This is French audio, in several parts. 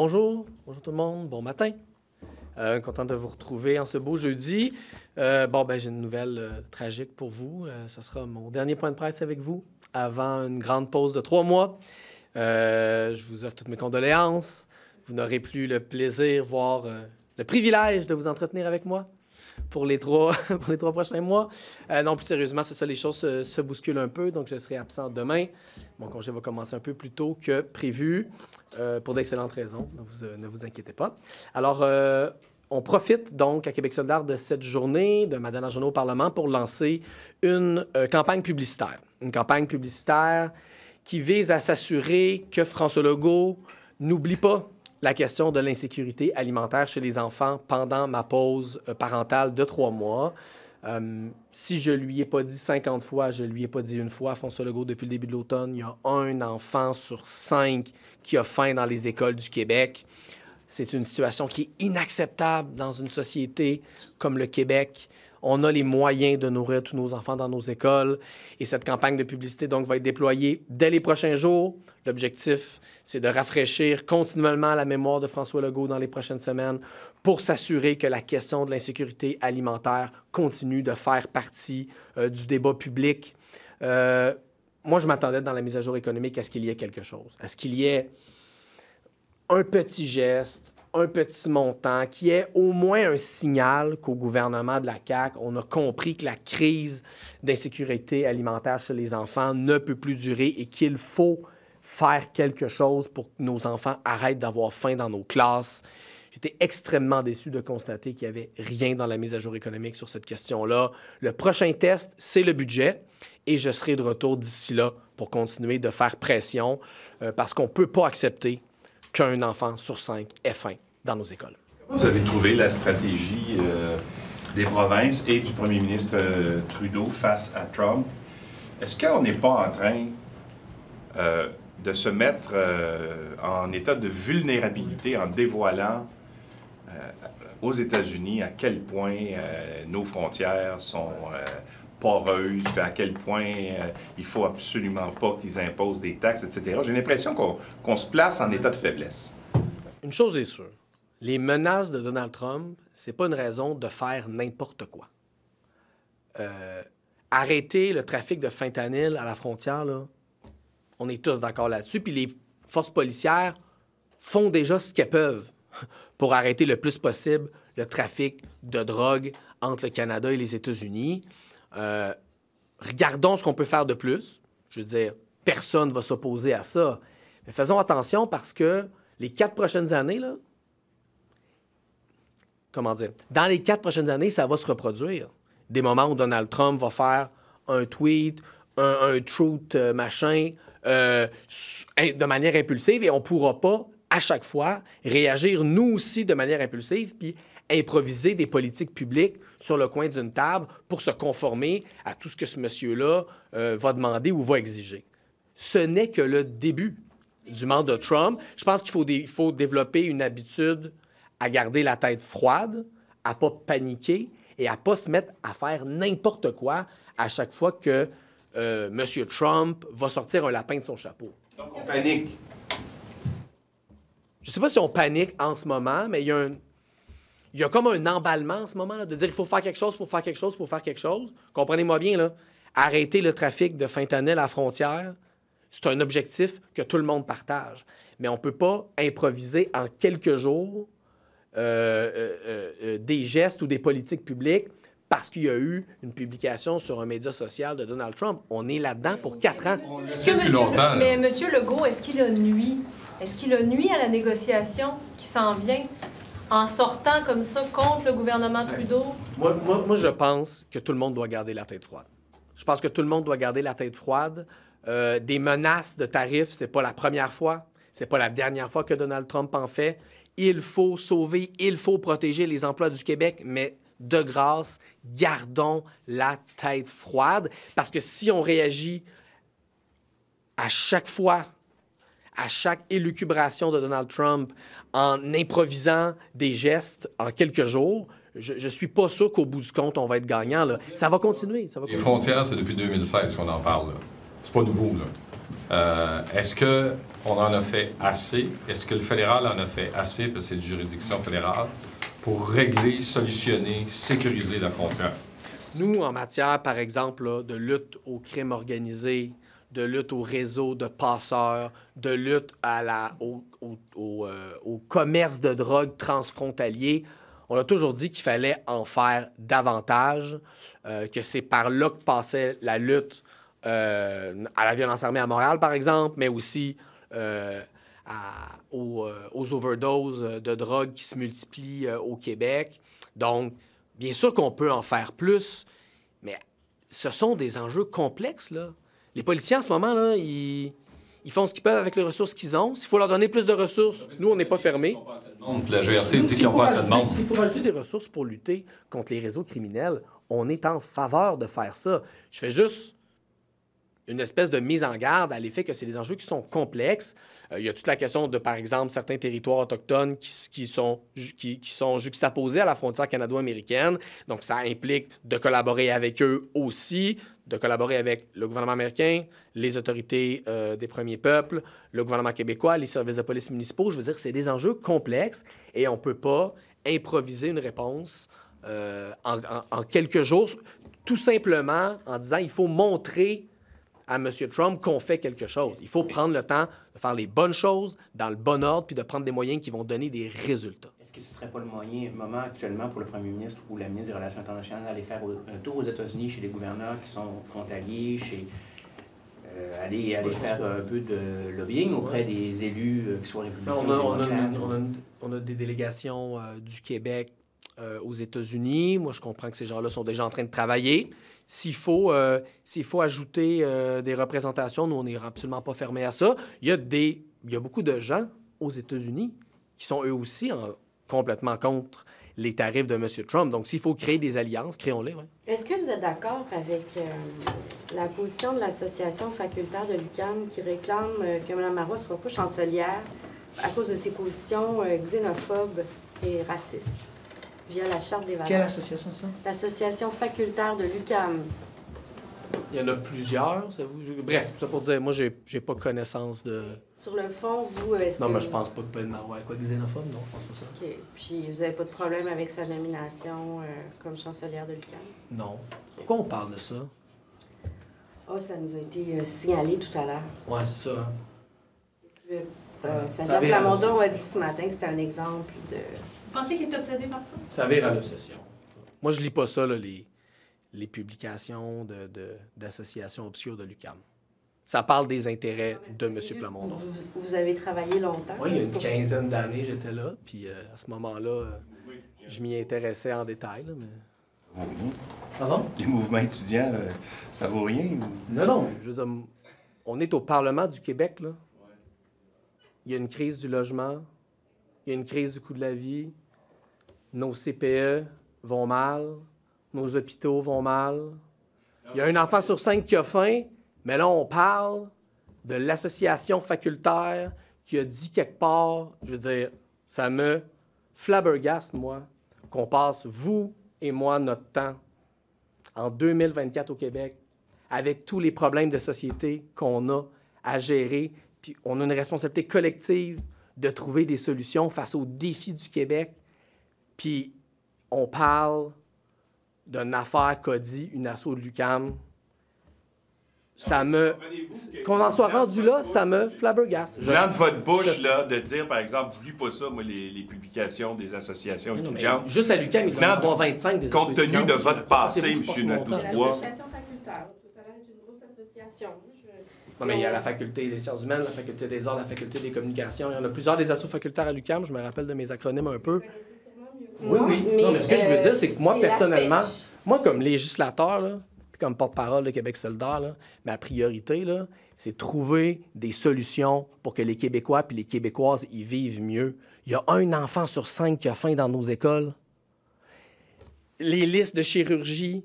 Bonjour tout le monde, bon matin. Content de vous retrouver en ce beau jeudi. J'ai une nouvelle tragique pour vous. Ce sera mon dernier point de presse avec vous avant une grande pause de 3 mois. Je vous offre toutes mes condoléances. Vous n'aurez plus le plaisir, voire le privilège de vous entretenir avec moi pour les 3 prochains mois. Non, plus sérieusement, c'est ça, les choses se bousculent un peu, donc je serai absent demain. Mon congé va commencer un peu plus tôt que prévu, pour d'excellentes raisons, ne vous inquiétez pas. Alors, on profite donc à Québec solidaire de cette journée de ma dernière journée au Parlement pour lancer une campagne publicitaire. Une campagne publicitaire qui vise à s'assurer que François Legault n'oublie pas la question de l'insécurité alimentaire chez les enfants pendant ma pause parentale de 3 mois. Si je lui ai pas dit 50 fois, je lui ai pas dit une fois à François Legault depuis le début de l'automne, il y a un enfant sur 5 qui a faim dans les écoles du Québec. C'est une situation qui est inacceptable dans une société comme le Québec. On a les moyens de nourrir tous nos enfants dans nos écoles. Et cette campagne de publicité, donc, va être déployée dès les prochains jours. L'objectif, c'est de rafraîchir continuellement la mémoire de François Legault dans les prochaines semaines pour s'assurer que la question de l'insécurité alimentaire continue de faire partie du débat public. Moi, je m'attendais dans la mise à jour économique à ce qu'il y ait quelque chose, à ce qu'il y ait un petit geste, un petit montant, qui est au moins un signal qu'au gouvernement de la CAQ, on a compris que la crise d'insécurité alimentaire chez les enfants ne peut plus durer et qu'il faut faire quelque chose pour que nos enfants arrêtent d'avoir faim dans nos classes. J'étais extrêmement déçu de constater qu'il n'y avait rien dans la mise à jour économique sur cette question-là. Le prochain test, c'est le budget et je serai de retour d'ici là pour continuer de faire pression parce qu'on ne peut pas accepter qu'un enfant sur 5 ait faim dans nos écoles. Vous avez trouvé la stratégie des provinces et du premier ministre Trudeau face à Trump. Est-ce qu'on n'est pas en train de se mettre en état de vulnérabilité en dévoilant aux États-Unis à quel point nos frontières sont poreuses, à quel point il ne faut absolument pas qu'ils imposent des taxes, etc. J'ai l'impression qu'on se place en état de faiblesse. Une chose est sûre, les menaces de Donald Trump, c'est pas une raison de faire n'importe quoi. Arrêter le trafic de fentanyl à la frontière, là, on est tous d'accord là-dessus, puis les forces policières font déjà ce qu'elles peuvent pour arrêter le plus possible le trafic de drogue entre le Canada et les États-Unis. Regardons ce qu'on peut faire de plus. Je veux dire, personne ne va s'opposer à ça. Mais faisons attention parce que les 4 prochaines années, là, dans les 4 prochaines années, ça va se reproduire. Des moments où Donald Trump va faire un tweet, un truth machin, de manière impulsive et on ne pourra pas, à chaque fois, réagir nous aussi de manière impulsive puis improviser des politiques publiques sur le coin d'une table pour se conformer à tout ce que ce monsieur-là va demander ou va exiger. Ce n'est que le début du mandat de Trump. Je pense qu'il faut développer une habitude à garder la tête froide, à ne pas paniquer et à ne pas se mettre à faire n'importe quoi à chaque fois que M. Trump va sortir un lapin de son chapeau. Donc, on panique. Je ne sais pas si on panique en ce moment, mais il y a comme un emballement en ce moment, là, de dire qu'il faut faire quelque chose, il faut faire quelque chose, il faut faire quelque chose. Comprenez-moi bien, là, arrêter le trafic de fentanyl à la frontière, c'est un objectif que tout le monde partage. Mais on ne peut pas improviser en quelques jours des gestes ou des politiques publiques parce qu'il y a eu une publication sur un média social de Donald Trump. On est là-dedans pour 4 ans. Mais M. Legault, est-ce qu'il a nui? Est-ce qu'il a nui à la négociation qui s'en vient en sortant comme ça contre le gouvernement Trudeau? Moi, je pense que tout le monde doit garder la tête froide. Je pense que tout le monde doit garder la tête froide. Des menaces de tarifs, c'est pas la première fois. C'est pas la dernière fois que Donald Trump en fait. Il faut sauver, il faut protéger les emplois du Québec, mais de grâce, gardons la tête froide. Parce que si on réagit à chaque fois, à chaque élucubration de Donald Trump, en improvisant des gestes en quelques jours, je ne suis pas sûr qu'au bout du compte, on va être gagnant. Là. Ça va continuer. Les frontières, c'est depuis 2016 qu'on en parle. C'est pas nouveau. Là. Est-ce que on en a fait assez? Est-ce que le fédéral en a fait assez, parce que c'est une juridiction fédérale, pour régler, solutionner, sécuriser la frontière? Nous, en matière, par exemple, là, de lutte au crime organisé, de lutte au réseau de passeurs, de lutte au commerce de drogue transfrontalier, on a toujours dit qu'il fallait en faire davantage, que c'est par là que passait la lutte à la violence armée à Montréal, par exemple, mais aussi aux overdoses de drogue qui se multiplient au Québec. Donc, bien sûr qu'on peut en faire plus, mais ce sont des enjeux complexes, là. Les policiers, en ce moment, là, ils font ce qu'ils peuvent avec les ressources qu'ils ont. S'il faut leur donner plus de ressources, nous, on n'est pas fermés. La GRC dit qu'ils n'ont pas assez de monde. S'il faut rajouter des ressources pour lutter contre les réseaux criminels, on est en faveur de faire ça. Je fais juste une espèce de mise en garde à l'effet que c'est des enjeux qui sont complexes. Il y a toute la question de, par exemple, certains territoires autochtones qui sont juxtaposés à la frontière canado-américaine. Donc, ça implique de collaborer avec eux aussi, de collaborer avec le gouvernement américain, les autorités des premiers peuples, le gouvernement québécois, les services de police municipaux. Je veux dire que c'est des enjeux complexes et on ne peut pas improviser une réponse en quelques jours, tout simplement en disant il faut montrer à M. Trump qu'on fait quelque chose. Il faut prendre le temps de faire les bonnes choses dans le bon ordre puis de prendre des moyens qui vont donner des résultats. Est-ce que ce ne serait pas le moment actuellement pour le premier ministre ou la ministre des Relations internationales d'aller faire un tour aux États-Unis chez les gouverneurs qui sont frontaliers, aller faire un peu de lobbying auprès des élus qui soient républicains ou démocrates? On a des délégations du Québec aux États-Unis. Moi, je comprends que ces gens-là sont déjà en train de travailler. S'il faut ajouter des représentations, nous, on n'est absolument pas fermés à ça. Il y a beaucoup de gens aux États-Unis qui sont eux aussi complètement contre les tarifs de M. Trump. Donc, s'il faut créer des alliances, créons-les. Ouais. Est-ce que vous êtes d'accord avec la position de l'association facultaire de l'UQAM qui réclame que Mme Marois ne soit pas chancelière à cause de ses positions xénophobes et racistes via la Charte des valeurs? Quelle association, ça? L'association facultaire de l'UQAM. Il y en a plusieurs. Bref, ça pour dire, moi, j'ai pas connaissance de... Sur le fond, vous, est-ce Non, que... mais je pense pas que Paul Marois est quoi, xénophobe? Non, je pense pas ça. OK. Puis vous n'avez pas de problème avec sa nomination comme chancelière de l'UQAM? Non. Pourquoi on parle de ça? Oh, ça nous a été signalé tout à l'heure. Ouais, c'est ça. Xavier Plamondon a dit ce matin que c'était un exemple de... Vous pensez qu'il est obsédé par ça? Ça vire à l'obsession. Moi, je lis pas ça, là, les publications d'associations obscures de l'UQAM. Ça parle des intérêts de M. Plamondon. Vous avez travaillé longtemps? Oui, il y a une quinzaine d'années, j'étais là. Puis à ce moment-là, je m'y intéressais en détail. Là, mais... Pardon? Les mouvements étudiants, ça vaut rien? Ou... Non. Je veux dire, on est au Parlement du Québec, là. Il y a une crise du logement. Il y a une crise du coût de la vie. Nos CPE vont mal. Nos hôpitaux vont mal. Il y a un enfant sur 5 qui a faim, mais là, on parle de l'association facultaire qui a dit quelque part, je veux dire, ça me flabbergaste, moi, qu'on passe, vous et moi, notre temps en 2024 au Québec, avec tous les problèmes de société qu'on a à gérer, puis on a une responsabilité collective de trouver des solutions face aux défis du Québec, puis on parle d'une affaire qu'a dit une asso de l'UQAM. Ça me... Qu'on en soit rendu là, ça me flabbergaste. Venant de votre bouche, là, de dire, par exemple, je lis pas ça, moi, les publications des associations étudiantes. Juste à l'UQAM, il y en a 25 des compte tenu de votre passé, M. Nadeau-Dubois. L'association facultaire, ça a l'air d'être une grosse association. Non, mais il y a la faculté des sciences humaines, la faculté des arts, la faculté des communications. Il y en a plusieurs des assos facultaires à l'UQAM. Je me rappelle de mes acronymes un peu. Oui. Non, mais ce que je veux dire, c'est que moi, personnellement, moi, comme législateur, là, puis comme porte-parole de Québec solidaire, là, ma priorité, là, c'est trouver des solutions pour que les Québécois et les Québécoises y vivent mieux. Il y a un enfant sur 5 qui a faim dans nos écoles. Les listes de chirurgie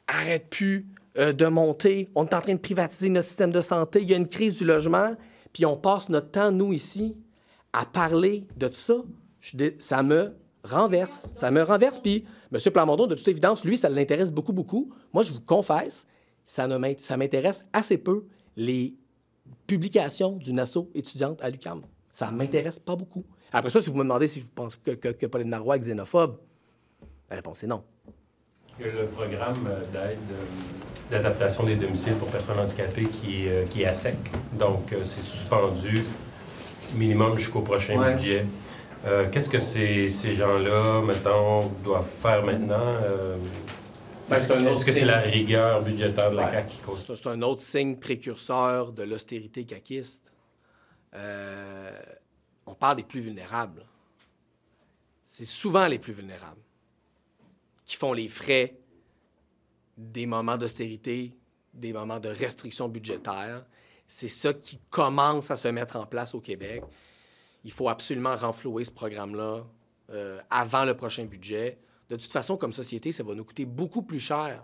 n'arrêtent plus de monter. On est en train de privatiser notre système de santé. Il y a une crise du logement, puis on passe notre temps, nous, ici, à parler de ça. Ça me renverse. Ça me renverse. Puis M. Plamondon, de toute évidence, lui, ça l'intéresse beaucoup, beaucoup. Moi, je vous confesse, ça m'intéresse assez peu les publication d'une asso étudiante à l'UQAM. Ça ne m'intéresse pas beaucoup. Après ça, si vous me demandez si je pense que Pauline Marois est xénophobe, la réponse est non. Il y a le programme d'adaptation des domiciles pour personnes handicapées qui est à sec. Donc, c'est suspendu minimum jusqu'au prochain budget. Qu'est-ce que ces gens-là, mettons, doivent faire maintenant? Est-ce que c'est la rigueur budgétaire de la CAQ qui cause ça? C'est un autre signe précurseur de l'austérité caquiste. On parle des plus vulnérables. C'est souvent les plus vulnérables qui font les frais des moments d'austérité, des moments de restriction budgétaire. C'est ça qui commence à se mettre en place au Québec. Il faut absolument renflouer ce programme-là avant le prochain budget. De toute façon, comme société, ça va nous coûter beaucoup plus cher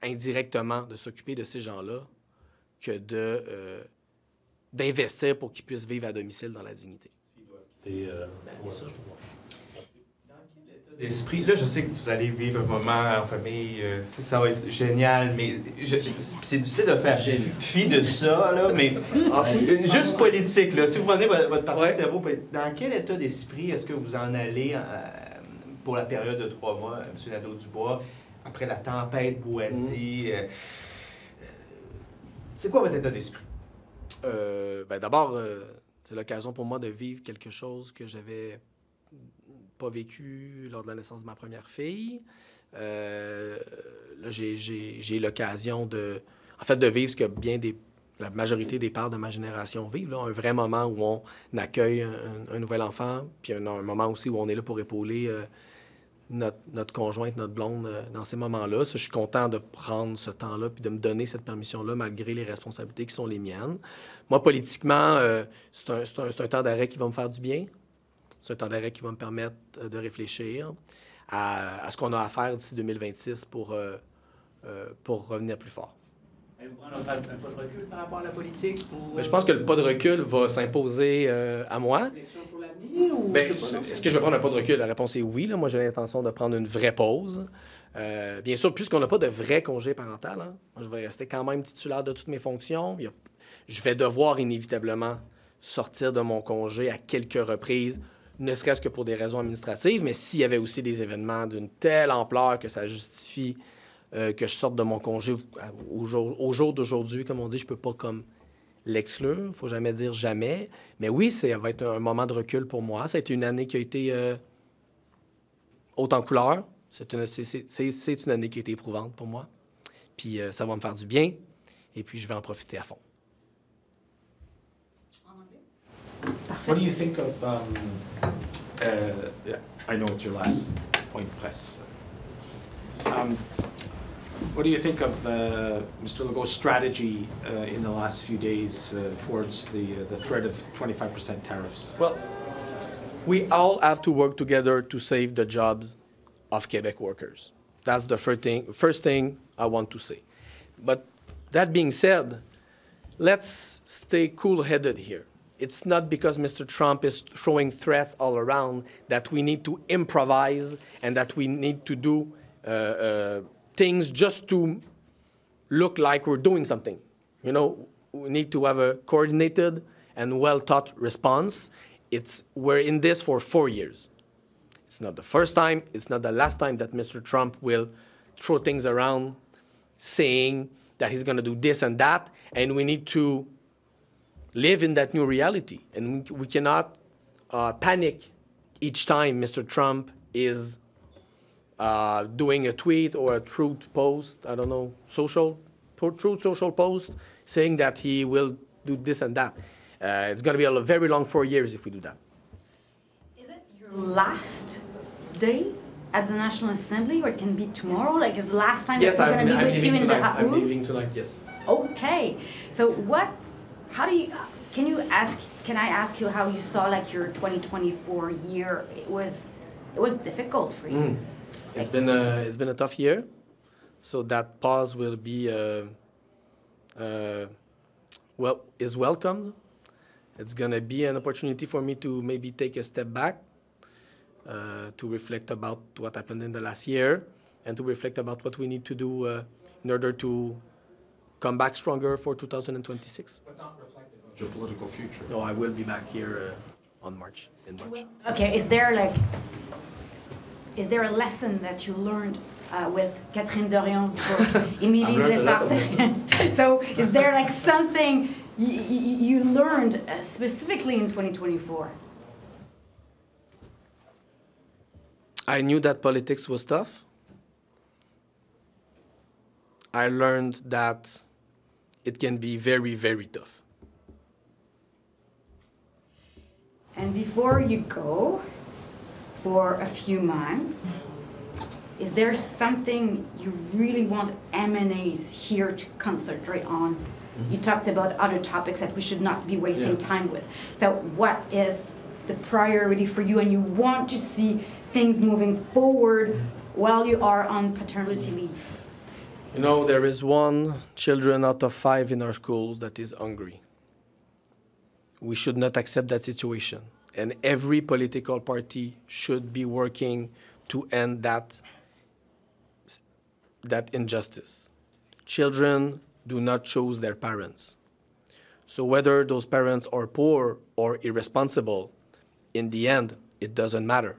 indirectement de s'occuper de ces gens-là que d'investir pour qu'ils puissent vivre à domicile dans la dignité. Bien sûr. D'esprit. Là, je sais que vous allez vivre un moment en famille, ça va être génial, mais c'est difficile de faire fi de ça, là, mais juste politique, là, si vous prenez votre partie de cerveau, dans quel état d'esprit est-ce que vous en allez pour la période de 3 mois, M. Nadeau-Dubois, après la tempête Boissy? C'est quoi votre état d'esprit? D'abord, c'est l'occasion pour moi de vivre quelque chose que j'avais pas vécu lors de la naissance de ma première fille. Là, j'ai l'occasion de vivre ce que la majorité des pères de ma génération vivent. Là, un vrai moment où on accueille un nouvel enfant, puis un moment aussi où on est là pour épauler notre conjointe, notre blonde dans ces moments-là. Ça, je suis content de prendre ce temps-là puis de me donner cette permission-là malgré les responsabilités qui sont les miennes. Moi, politiquement, c'est un temps d'arrêt qui va me faire du bien. C'est un temps d'arrêt qui va me permettre de réfléchir à ce qu'on a à faire d'ici 2026 pour revenir plus fort. Vous prenez un pas de recul par rapport à la politique? Je pense que le pas de recul va s'imposer à moi. Pour l'avenir, ou... Est-ce que je vais prendre un pas de recul? La réponse est oui. Là. Moi, j'ai l'intention de prendre une vraie pause. Bien sûr, puisqu'on n'a pas de vrai congé parental, moi, je vais rester quand même titulaire de toutes mes fonctions. Je vais devoir inévitablement sortir de mon congé à quelques reprises, ne serait-ce que pour des raisons administratives, mais s'il y avait aussi des événements d'une telle ampleur que ça justifie que je sorte de mon congé au jour d'aujourd'hui, comme on dit, je ne peux pas comme l'exclure. Il ne faut jamais dire jamais. Mais oui, ça va être un moment de recul pour moi. Ça a été une année qui a été haute en couleurs. C'est une année qui a été éprouvante pour moi. Puis ça va me faire du bien. Et puis, je vais en profiter à fond. What do you think of, I know it's your last point press. What do you think of Mr. Legault's strategy in the last few days towards the threat of 25% tariffs? Well, we all have to work together to save the jobs of Quebec workers. That's the first thing I want to say. But that being said, let's stay cool-headed here. It's not because Mr. Trump is throwing threats all around that we need to improvise and that we need to do things just to look like we're doing something. You know, we need to have a coordinated and well-thought response. We're in this for 4 years. It's not the first time, it's not the last time that Mr. Trump will throw things around saying that he's going to do this and that, and we need to live in that new reality. And we cannot panic each time Mr. Trump is doing a tweet or a truth post, I don't know, truth social post, saying that he will do this and that. It's going to be a very long 4 years if we do that. Is it your last day at the National Assembly, or it can be tomorrow? Like, is the last time yes, that you're going to be with you in the room? I'm leaving tonight, yes. Okay. So how do you, can I ask you how you saw like your 2024 year? It was difficult for you. It's been a tough year, so that pause will be is welcome. It's gonna be an opportunity for me to maybe take a step back, to reflect about what happened in the last year, and to reflect about what we need to do in order to come back stronger for 2026. But not reflective of your political future. No, I will be back here in March. Okay, is there a lesson that you learned with Catherine Dorian's book, Émilie Lesartes? So is there like something you learned specifically in 2024? I knew that politics was tough. I learned that it can be very, very tough. And before you go for a few months, is there something you really want MNAs here to concentrate on? You talked about other topics that we should not be wasting time with. So what is the priority for you, and you want to see things moving forward while you are on paternity leave? You know, there is 1 child out of 5 in our schools that is hungry. We should not accept that situation. And every political party should be working to end that injustice. Children do not choose their parents. So whether those parents are poor or irresponsible, in the end, it doesn't matter.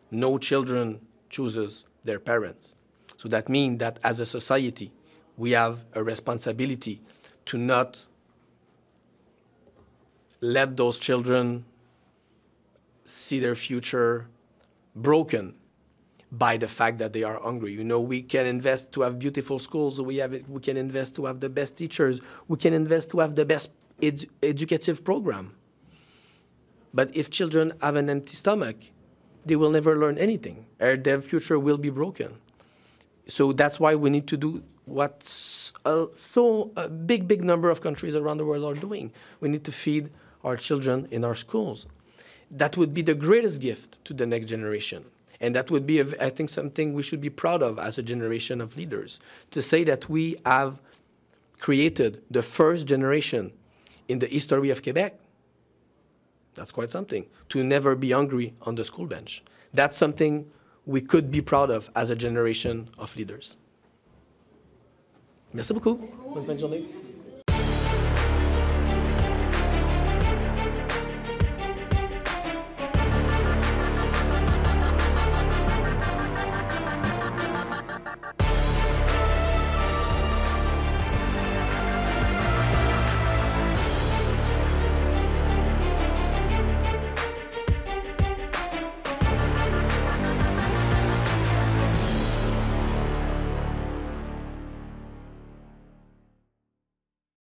No children chooses their parents. So that means that as a society, we have a responsibility to not let those children see their future broken by the fact that they are hungry. You know, we can invest to have beautiful schools. We can invest to have the best teachers. We can invest to have the best educative program. But if children have an empty stomach, they will never learn anything. Their future will be broken. So that's why we need to do what a big number of countries around the world are doing. We need to feed our children in our schools. That would be the greatest gift to the next generation. And that would be, I think, something we should be proud of as a generation of leaders, to say that we have created the first generation in the history of Quebec. That's quite something, to never be hungry on the school bench. That's something we could be proud of as a generation of leaders. Merci beaucoup. Bonne fin de journée.